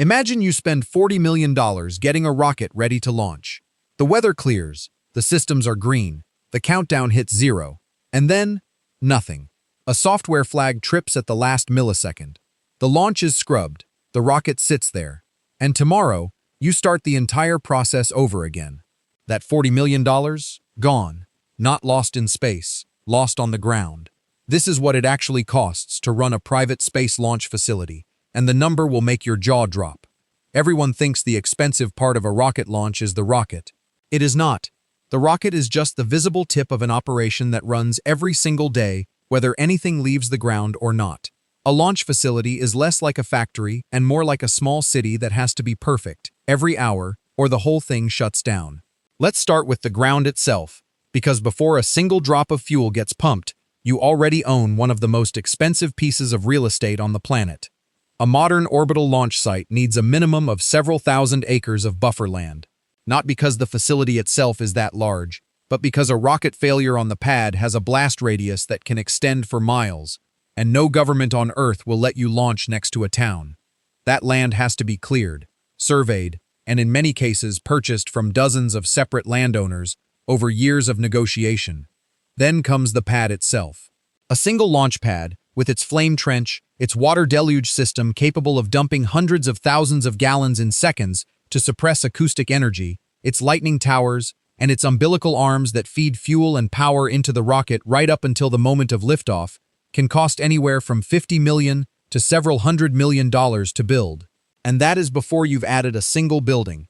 Imagine you spend $40 million getting a rocket ready to launch. The weather clears, the systems are green, the countdown hits 0, and then, nothing. A software flag trips at the last millisecond. The launch is scrubbed, the rocket sits there, and tomorrow, you start the entire process over again. That $40 million? Gone. Not lost in space, lost on the ground. This is what it actually costs to run a private space launch facility, and the number will make your jaw drop. Everyone thinks the expensive part of a rocket launch is the rocket. It is not. The rocket is just the visible tip of an operation that runs every single day, whether anything leaves the ground or not. A launch facility is less like a factory and more like a small city that has to be perfect every hour, or the whole thing shuts down. Let's start with the ground itself, because before a single drop of fuel gets pumped, you already own one of the most expensive pieces of real estate on the planet. A modern orbital launch site needs a minimum of several thousand acres of buffer land. Not because the facility itself is that large, but because a rocket failure on the pad has a blast radius that can extend for miles, and no government on Earth will let you launch next to a town. That land has to be cleared, surveyed, and in many cases purchased from dozens of separate landowners over years of negotiation. Then comes the pad itself. A single launch pad, with its flame trench, its water deluge system capable of dumping hundreds of thousands of gallons in seconds to suppress acoustic energy, its lightning towers, and its umbilical arms that feed fuel and power into the rocket right up until the moment of liftoff, can cost anywhere from $50 million to several $100 million to build. And that is before you've added a single building.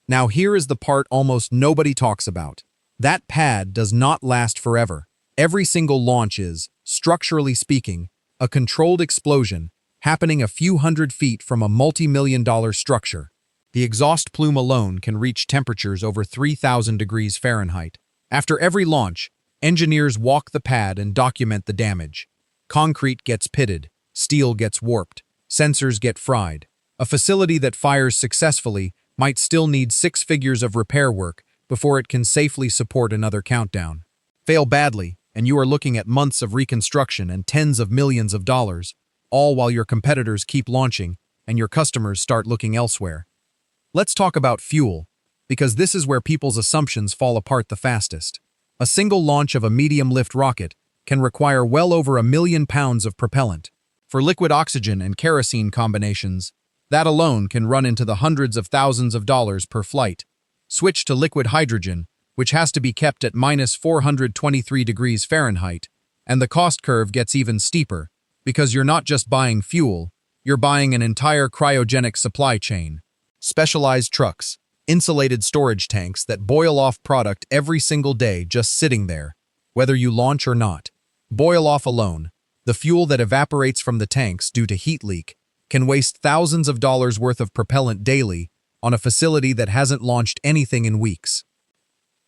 Now here is the part almost nobody talks about. That pad does not last forever. Every single launch is, structurally speaking, a controlled explosion happening a few hundred feet from a multi-million-dollar structure. The exhaust plume alone can reach temperatures over 3,000 degrees Fahrenheit. After every launch, engineers walk the pad and document the damage. Concrete gets pitted, steel gets warped, sensors get fried. A facility that fires successfully might still need 6 figures of repair work before it can safely support another countdown. Fail badly, and you are looking at months of reconstruction and tens of millions of dollars, all while your competitors keep launching and your customers start looking elsewhere. Let's talk about fuel, because this is where people's assumptions fall apart the fastest. A single launch of a medium-lift rocket can require well over 1 million pounds of propellant. For liquid oxygen and kerosene combinations, that alone can run into the hundreds of thousands of dollars per flight. Switch to liquid hydrogen, which has to be kept at -423 degrees Fahrenheit, and the cost curve gets even steeper, because you're not just buying fuel, you're buying an entire cryogenic supply chain. Specialized trucks, insulated storage tanks that boil off product every single day just sitting there, whether you launch or not. Boil off alone, the fuel that evaporates from the tanks due to heat leak can waste thousands of dollars worth of propellant daily on a facility that hasn't launched anything in weeks.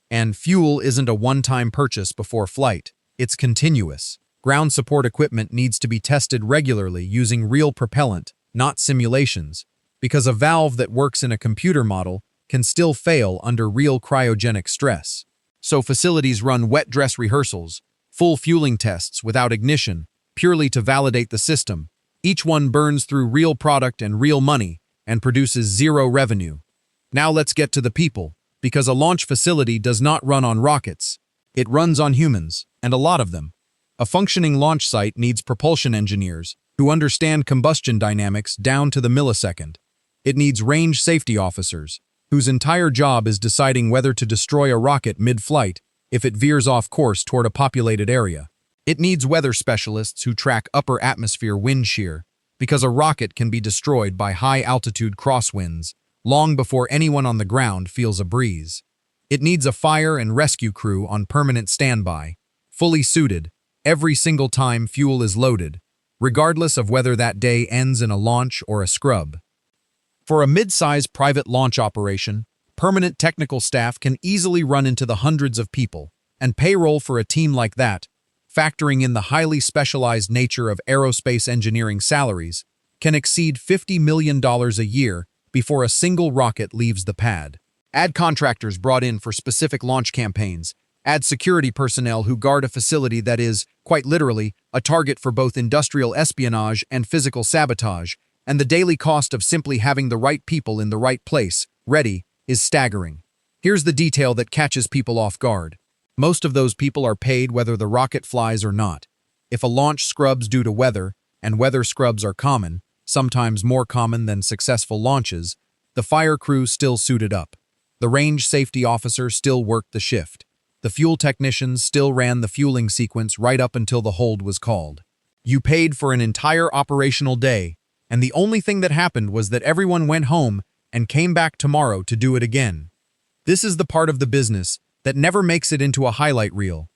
And fuel isn't a one-time purchase before flight, it's continuous. Ground support equipment needs to be tested regularly using real propellant, not simulations, because a valve that works in a computer model can still fail under real cryogenic stress. So facilities run wet dress rehearsals, full fueling tests without ignition, purely to validate the system. Each one burns through real product and real money and produces zero revenue. Now let's get to the people, because a launch facility does not run on rockets. It runs on humans, and a lot of them. A functioning launch site needs propulsion engineers who understand combustion dynamics down to the millisecond. It needs range safety officers, whose entire job is deciding whether to destroy a rocket mid-flight if it veers off course toward a populated area. It needs weather specialists who track upper atmosphere wind shear, because a rocket can be destroyed by high-altitude crosswinds long before anyone on the ground feels a breeze. It needs a fire and rescue crew on permanent standby, fully suited, every single time fuel is loaded, regardless of whether that day ends in a launch or a scrub. For a mid-size private launch operation, permanent technical staff can easily run into the hundreds of people, and payroll for a team like that, factoring in the highly specialized nature of aerospace engineering salaries, can exceed $50 million a year before a single rocket leaves the pad. Add contractors brought in for specific launch campaigns. Add security personnel who guard a facility that is, quite literally, a target for both industrial espionage and physical sabotage, And the daily cost of simply having the right people in the right place, ready, is staggering. Here's the detail that catches people off guard. Most of those people are paid whether the rocket flies or not. If a launch scrubs due to weather, and weather scrubs are common, sometimes more common than successful launches, the fire crew still suited up. The range safety officer still worked the shift. The fuel technicians still ran the fueling sequence right up until the hold was called. You paid for an entire operational day, and the only thing that happened was that everyone went home and came back tomorrow to do it again. This is the part of the business that never makes it into a highlight reel.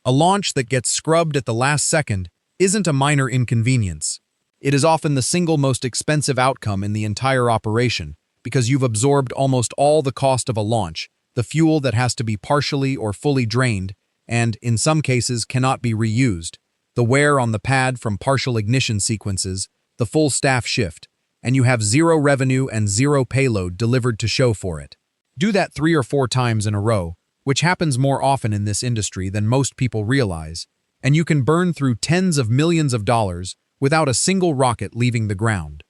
A launch that gets scrubbed at the last second isn't a minor inconvenience. It is often the single most expensive outcome in the entire operation because you've absorbed almost all the cost of a launch, the fuel that has to be partially or fully drained and, in some cases, cannot be reused, the wear on the pad from partial ignition sequences, the full staff shift, and you have zero revenue and zero payload delivered to show for it. Do that 3 or 4 times in a row, which happens more often in this industry than most people realize, and you can burn through tens of millions of dollars without a single rocket leaving the ground.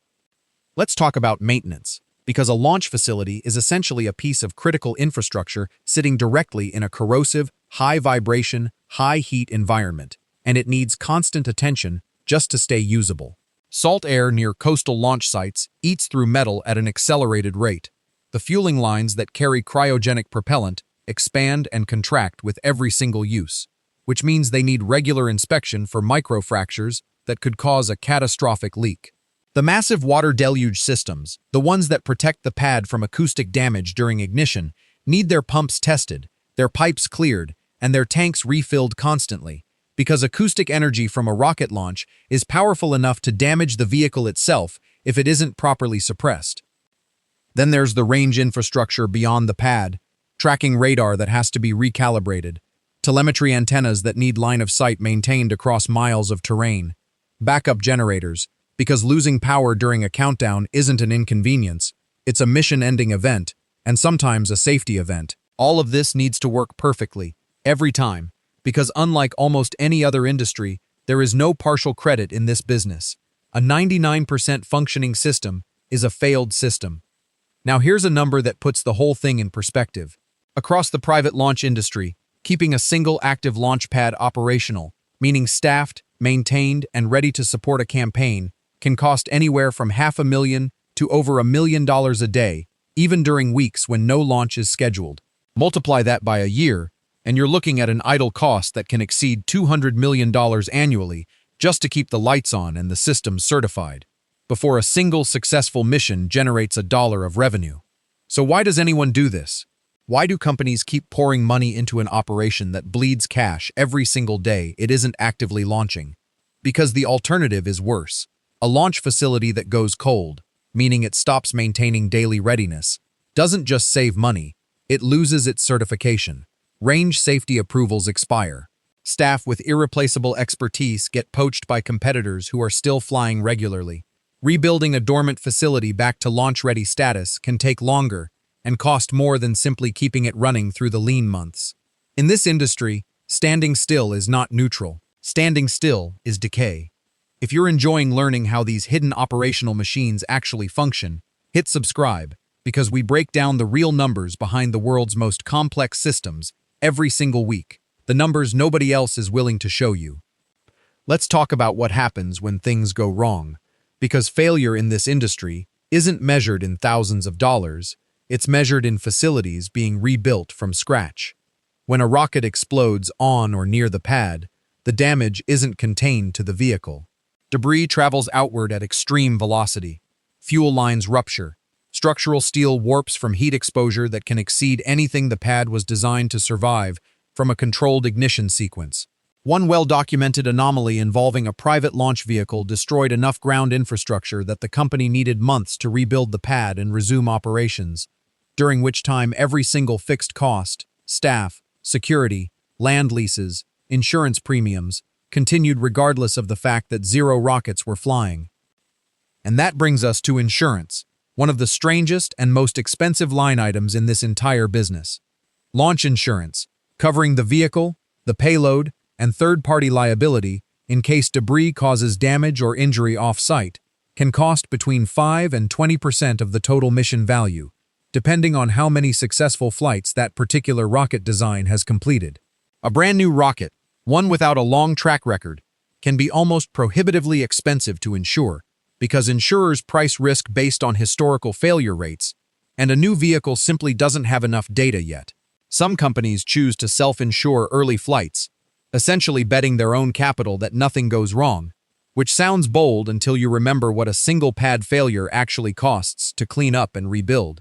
Let's talk about maintenance, because a launch facility is essentially a piece of critical infrastructure sitting directly in a corrosive, high-vibration, high-heat environment, and it needs constant attention just to stay usable. Salt air near coastal launch sites eats through metal at an accelerated rate. The fueling lines that carry cryogenic propellant expand and contract with every single use, which means they need regular inspection for microfractures that could cause a catastrophic leak. The massive water deluge systems, the ones that protect the pad from acoustic damage during ignition, need their pumps tested, their pipes cleared, and their tanks refilled constantly, because acoustic energy from a rocket launch is powerful enough to damage the vehicle itself if it isn't properly suppressed. Then there's the range infrastructure beyond the pad, tracking radar that has to be recalibrated, telemetry antennas that need line of sight maintained across miles of terrain, backup generators, because losing power during a countdown isn't an inconvenience, it's a mission-ending event, and sometimes a safety event. All of this needs to work perfectly, every time, because unlike almost any other industry, there is no partial credit in this business. A 99% functioning system is a failed system. Now here's a number that puts the whole thing in perspective. Across the private launch industry, keeping a single active launch pad operational, meaning staffed, maintained, and ready to support a campaign, can cost anywhere from $500,000 to over $1 million a day, even during weeks when no launch is scheduled. Multiply that by a year, and you're looking at an idle cost that can exceed $200 million annually just to keep the lights on and the systems certified, before a single successful mission generates $1 of revenue. So why does anyone do this? Why do companies keep pouring money into an operation that bleeds cash every single day it isn't actively launching? Because the alternative is worse. A launch facility that goes cold, meaning it stops maintaining daily readiness, doesn't just save money, it loses its certification. Range safety approvals expire. Staff with irreplaceable expertise get poached by competitors who are still flying regularly. Rebuilding a dormant facility back to launch-ready status can take longer and cost more than simply keeping it running through the lean months. In this industry, standing still is not neutral. Standing still is decay. If you're enjoying learning how these hidden operational machines actually function, hit subscribe, because we break down the real numbers behind the world's most complex systems every single week, the numbers nobody else is willing to show you. Let's talk about what happens when things go wrong, because failure in this industry isn't measured in thousands of dollars, it's measured in facilities being rebuilt from scratch. When a rocket explodes on or near the pad, the damage isn't contained to the vehicle. Debris travels outward at extreme velocity. Fuel lines rupture. Structural steel warps from heat exposure that can exceed anything the pad was designed to survive from a controlled ignition sequence. One well-documented anomaly involving a private launch vehicle destroyed enough ground infrastructure that the company needed months to rebuild the pad and resume operations, during which time every single fixed cost, staff, security, land leases, insurance premiums, continued regardless of the fact that 0 rockets were flying. And that brings us to insurance, one of the strangest and most expensive line items in this entire business. Launch insurance, covering the vehicle, the payload, and third-party liability in case debris causes damage or injury off-site, can cost between 5 and 20% of the total mission value, depending on how many successful flights that particular rocket design has completed. A brand new rocket, one without a long track record, can be almost prohibitively expensive to insure because insurers price risk based on historical failure rates, and a new vehicle simply doesn't have enough data yet. Some companies choose to self-insure early flights, essentially betting their own capital that nothing goes wrong, which sounds bold until you remember what a single pad failure actually costs to clean up and rebuild.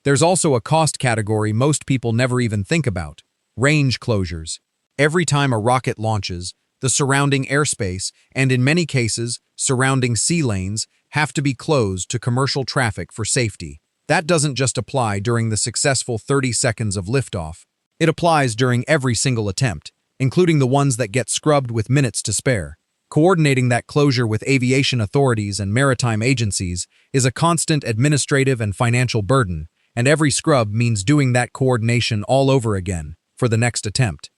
There's also a cost category most people never even think about: range closures. Every time a rocket launches, the surrounding airspace, and in many cases, surrounding sea lanes, have to be closed to commercial traffic for safety. That doesn't just apply during the successful 30 seconds of liftoff. It applies during every single attempt, including the ones that get scrubbed with minutes to spare. Coordinating that closure with aviation authorities and maritime agencies is a constant administrative and financial burden, and every scrub means doing that coordination all over again for the next attempt.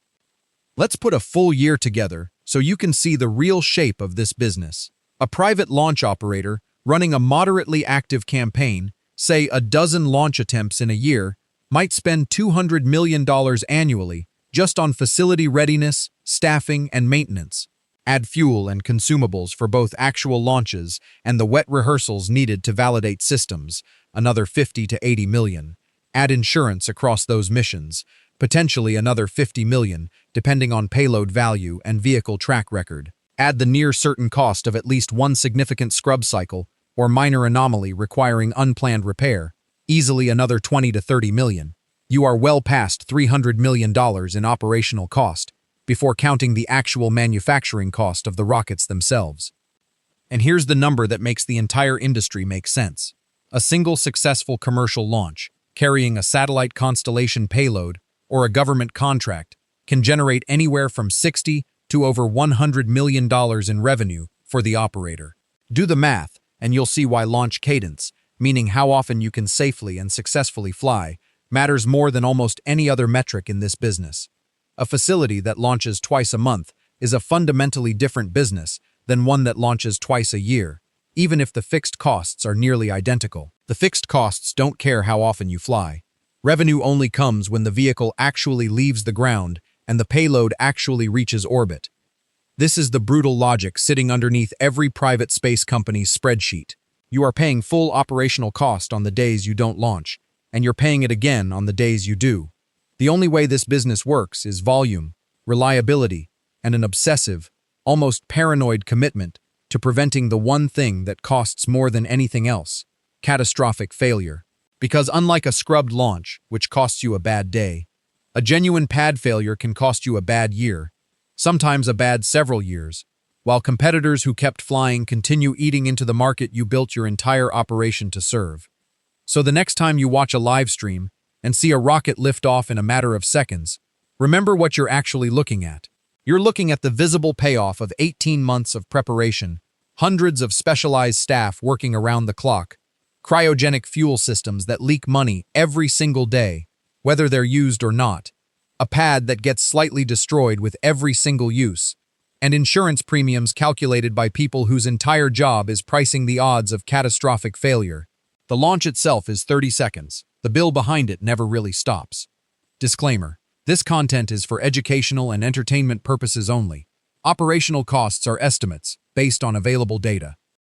Let's put a full year together so you can see the real shape of this business. A private launch operator running a moderately active campaign, say a dozen launch attempts in a year, might spend $200 million annually just on facility readiness, staffing, and maintenance. Add fuel and consumables for both actual launches and the wet rehearsals needed to validate systems, another 50 to 80 million. Add insurance across those missions, potentially another 50 million, depending on payload value and vehicle track record. Add the near-certain cost of at least one significant scrub cycle or minor anomaly requiring unplanned repair, easily another 20 to 30 million. You are well past $300 million in operational cost, before counting the actual manufacturing cost of the rockets themselves. And here's the number that makes the entire industry make sense. A single successful commercial launch, carrying a satellite constellation payload or a government contract, can generate anywhere from $60 to over $100 million in revenue for the operator. Do the math, and you'll see why launch cadence, meaning how often you can safely and successfully fly, matters more than almost any other metric in this business. A facility that launches twice a month is a fundamentally different business than one that launches twice a year, even if the fixed costs are nearly identical. The fixed costs don't care how often you fly. Revenue only comes when the vehicle actually leaves the ground and the payload actually reaches orbit. This is the brutal logic sitting underneath every private space company's spreadsheet. You are paying full operational cost on the days you don't launch, and you're paying it again on the days you do. The only way this business works is volume, reliability, and an obsessive, almost paranoid commitment to preventing the one thing that costs more than anything else: catastrophic failure. Because unlike a scrubbed launch, which costs you a bad day, a genuine pad failure can cost you a bad year, sometimes a bad several years, while competitors who kept flying continue eating into the market you built your entire operation to serve. So the next time you watch a live stream and see a rocket lift off in a matter of seconds, remember what you're actually looking at. You're looking at the visible payoff of 18 months of preparation, hundreds of specialized staff working around the clock, cryogenic fuel systems that leak money every single day, whether they're used or not, a pad that gets slightly destroyed with every single use, and insurance premiums calculated by people whose entire job is pricing the odds of catastrophic failure. The launch itself is 30 seconds. The bill behind it never really stops. Disclaimer: this content is for educational and entertainment purposes only. Operational costs are estimates based on available data.